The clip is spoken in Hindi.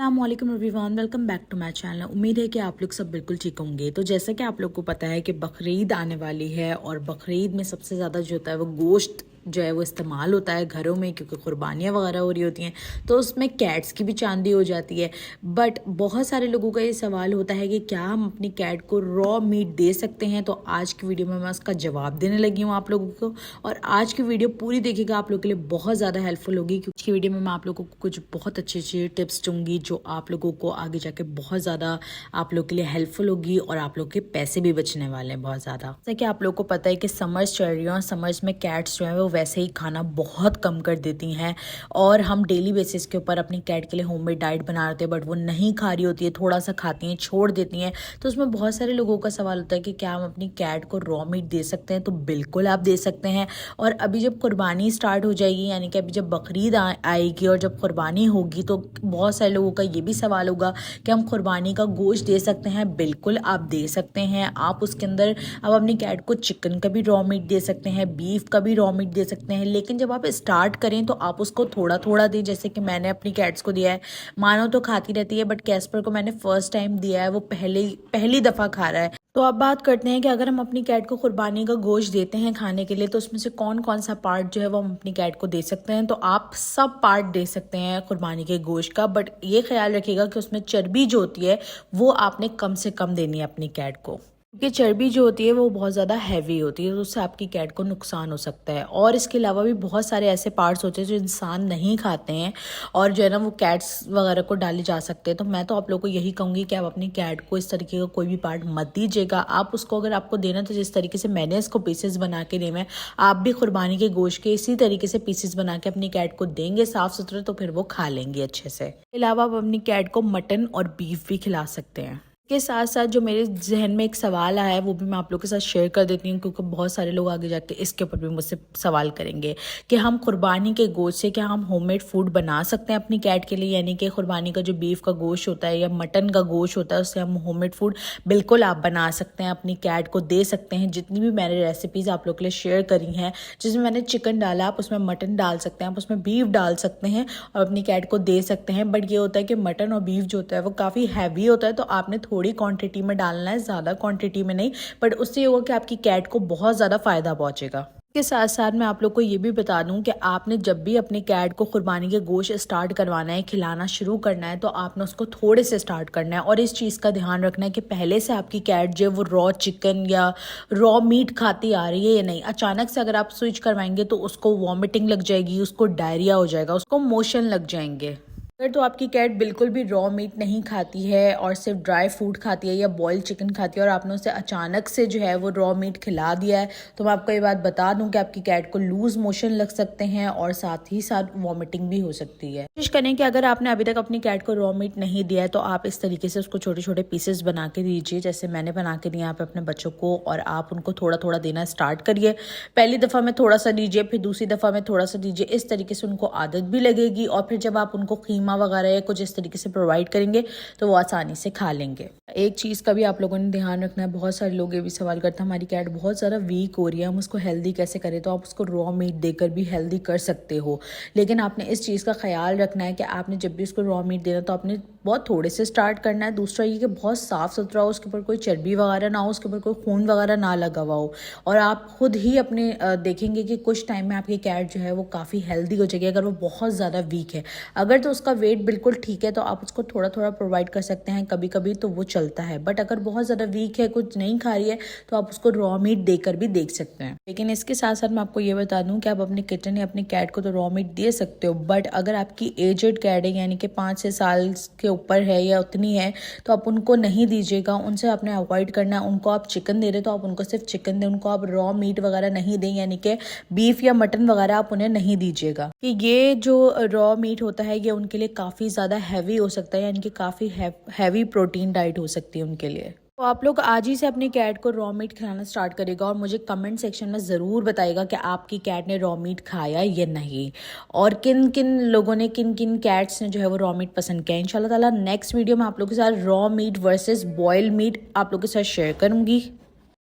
अस्सलामुअलैकुम everyone, welcome back to my channel. उम्मीद है कि आप लोग सब बिल्कुल ठीक होंगे। तो जैसा कि आप लोग को पता है कि बकरीद आने वाली है और बकरीद में सबसे ज़्यादा जो होता है वो गोश्त जो है वो इस्तेमाल होता है घरों में, क्योंकि कुर्बानियाँ वगैरह हो रही होती हैं तो उसमें कैट्स की भी चांदी हो जाती है। बट बहुत सारे लोगों का ये सवाल होता है कि क्या हम अपनी कैट को रॉ मीट दे सकते हैं। तो आज की वीडियो में मैं उसका जवाब देने लगी हूँ आप लोगों को, और आज की वीडियो पूरी देखिएगा, आप लोगों के लिए बहुत ज़्यादा हेल्पफुल होगी। क्योंकि की वीडियो में मैं आप लोगों को कुछ बहुत अच्छी अच्छी टिप्स दूंगी जो आप लोगों को आगे जाके बहुत ज़्यादा आप लोग के लिए हेल्पफुल होगी और आप लोग के पैसे भी बचने वाले हैं बहुत ज़्यादा। जैसे कि आप लोगों को पता है कि समर्स चल रही है और समर्स में कैट्स जो है वो वैसे ही खाना बहुत कम कर देती हैं, और हम डेली बेसिस के ऊपर अपनी कैट के लिए होममेड डाइट बना रहे थे बट वो नहीं खा रही होती है, थोड़ा सा खाती हैं छोड़ देती हैं। तो उसमें बहुत सारे लोगों का सवाल होता है कि क्या हम अपनी कैट को रॉ मीट दे सकते हैं। तो बिल्कुल आप दे सकते हैं। और अभी जब कुर्बानी स्टार्ट हो जाएगी, यानी कि अभी जब बकरीद आएगी और जब कुर्बानी होगी, तो बहुत सारे लोगों का ये भी सवाल होगा कि हम कुर्बानी का गोश्त दे सकते हैं। बिल्कुल आप दे सकते हैं। आप उसके अंदर आप अपनी कैट को चिकन का भी रॉ मीट दे सकते हैं, बीफ का भी रॉ मीट दे सकते हैं। लेकिन जब आप स्टार्ट करें तो आप उसको थोड़ा थोड़ा दें, जैसे कि मैंने अपनी कैट्स को दिया है। मानो तो खाती रहती है बट कैस्पर को मैंने फर्स्ट टाइम दिया है, वो पहली दफ़ा खा रहा है। तो अब बात करते हैं कि अगर हम अपनी कैट को कुर्बानी का गोश्त देते हैं खाने के लिए, तो उसमें से कौन कौन सा पार्ट जो है वो हम अपनी कैट को दे सकते हैं। तो आप सब पार्ट दे सकते हैं कुर्बानी के गोश्त का, बट ये ख्याल रखिएगा कि उसमें चर्बी जो होती है वो आपने कम से कम देनी है अपनी कैट को, क्योंकि चर्बी जो होती है वो बहुत ज़्यादा हैवी होती है, तो उससे आपकी कैट को नुकसान हो सकता है। और इसके अलावा भी बहुत सारे ऐसे पार्ट्स होते हैं जो इंसान नहीं खाते हैं और जो है ना वो कैट्स वगैरह को डाले जा सकते हैं। तो मैं तो आप लोगों को यही कहूँगी कि आप अपनी कैट को इस तरीके का कोई भी पार्ट मत दीजिएगा। आप उसको अगर आपको देना तो जिस तरीके से मैंने इसको पीसेस बना के देना है, आप भी कुर्बानी के गोश्त के इसी तरीके से पीसेस बना के अपनी कैट को देंगे साफ़ सुथरे, तो फिर वो खा लेंगी अच्छे से। इसके अलावा आप अपनी कैट को मटन और बीफ भी खिला सकते हैं। के साथ साथ जो मेरे जहन में एक सवाल आया है वो भी मैं आप लोगों के साथ शेयर कर देती हूँ, क्योंकि बहुत सारे लोग आगे जाके इसके ऊपर भी मुझसे सवाल करेंगे कि हम कुर्बानी के गोश्त से क्या हम होममेड फूड बना सकते हैं अपनी कैट के लिए। यानी कि कुर्बानी का जो बीफ का गोश्त होता है या मटन का गोश्त होता है उससे हम होममेड फूड बिल्कुल आप बना सकते हैं, अपनी कैट को दे सकते हैं। जितनी भी मैंने रेसिपीज़ आप लोग के लिए शेयर करी हैं, जिसमें मैंने चिकन डाला, आप उसमें मटन डाल सकते हैं, आप उसमें बीफ डाल सकते हैं और अपनी कैट को दे सकते हैं। बट ये होता है कि मटन और बीफ जो होता है वो काफ़ी हैवी होता है, तो आपने थोड़ी क्वांटिटी में डालना है, ज़्यादा क्वांटिटी में नहीं। बट उससे ये होगा कि आपकी कैट को बहुत ज़्यादा फ़ायदा पहुंचेगा। के साथ साथ मैं आप लोग को ये भी बता दूं कि आपने जब भी अपनी कैट को कुर्बानी के गोश्त स्टार्ट करवाना है, खिलाना शुरू करना है, तो आपने उसको थोड़े से स्टार्ट करना है। और इस चीज़ का ध्यान रखना है कि पहले से आपकी कैट जो है वो रॉ चिकन या रॉ मीट खाती आ रही है या नहीं। अचानक से अगर आप स्विच करवाएंगे तो उसको वॉमिटिंग लग जाएगी, उसको डायरिया हो जाएगा, उसको मोशन लग जाएंगे। अगर तो आपकी कैट बिल्कुल भी रॉ मीट नहीं खाती है और सिर्फ ड्राई फूड खाती है या बॉइल्ड चिकन खाती है और आपने उसे अचानक से जो है वो रॉ मीट खिला दिया है, तो मैं आपको ये बात बता दूं कि आपकी कैट को लूज मोशन लग सकते हैं और साथ ही साथ वॉमिटिंग भी हो सकती है। कोशिश करें कि अगर आपने अभी तक अपनी कैट को रॉ मीट नहीं दिया है तो आप इस तरीके से उसको छोटे छोटे पीसेस बना के दीजिए, जैसे मैंने बना के दिया आप अपने बच्चों को, और आप उनको थोड़ा थोड़ा देना स्टार्ट करिए। पहली दफ़ा में थोड़ा सा दीजिए, फिर दूसरी दफ़ा में थोड़ा सा दीजिए। इस तरीके से उनको आदत भी लगेगी और फिर जब आप उनको वगैरह या कुछ इस तरीके से प्रोवाइड करेंगे तो वो आसानी से खा लेंगे। एक चीज़ का भी आप लोगों ने ध्यान रखना है, बहुत सारे लोग ये भी सवाल करते हैं हमारी कैट बहुत ज़्यादा वीक हो रही है, हम उसको हेल्दी कैसे करें। तो आप उसको रॉ मीट देकर भी हेल्दी कर सकते हो, लेकिन आपने इस चीज़ का ख्याल रखना है कि आपने जब भी उसको रॉ मीट देना तो आपने बहुत थोड़े से स्टार्ट करना है। दूसरा ये कि बहुत साफ़ सुथरा हो, उसके ऊपर कोई चर्बी वगैरह ना हो, उसके ऊपर कोई खून वगैरह ना लगा हुआ हो। और आप खुद ही अपने देखेंगे कि कुछ टाइम में आपकी कैट जो है वो काफ़ी हेल्दी हो जाएगी। अगर वो बहुत ज़्यादा वीक है, अगर तो उसका वेट बिल्कुल ठीक है तो आप उसको थोड़ा थोड़ा प्रोवाइड कर सकते हैं, कभी कभी तो वो चलता है। बट अगर बहुत ज़्यादा वीक है, कुछ नहीं खा रही है, तो आप उसको रॉ मीट देकर भी देख सकते हैं। लेकिन इसके साथ साथ मैं आपको ये बता दूं कि आप अपने किचन या अपनी कैट को तो रॉ मीट दे सकते हो, बट अगर आपकी एजेड कैट है यानी कि 5-6 साल के ऊपर है या उतनी है, तो आप उनको नहीं दीजिएगा, उनसे आपने अवॉइड करना है। उनको आप चिकन दे रहे तो आप उनको सिर्फ चिकन दें, उनको आप रॉ मीट वगैरह नहीं दें, यानी कि बीफ या मटन वगैरह आप उन्हें नहीं दीजिएगा। कि ये जो रॉ मीट होता है ये उनके लिए काफ़ी ज़्यादा हैवी हो सकता है, यानी कि काफ़ी हैवी प्रोटीन डाइट हो सकती है उनके लिए। तो आप लोग आज ही से अपनी कैट को रॉ मीट खिलाना स्टार्ट करेगा और मुझे कमेंट सेक्शन में ज़रूर बताएगा कि आपकी कैट ने रॉ मीट खाया या नहीं, और किन किन लोगों ने, किन किन कैट्स ने जो है वो रॉ मीट पसंद किया। इंशाल्लाह ताला नेक्स्ट वीडियो में आप लोगों के साथ raw meat versus boiled meat आप लोगों के साथ शेयर करूँगी।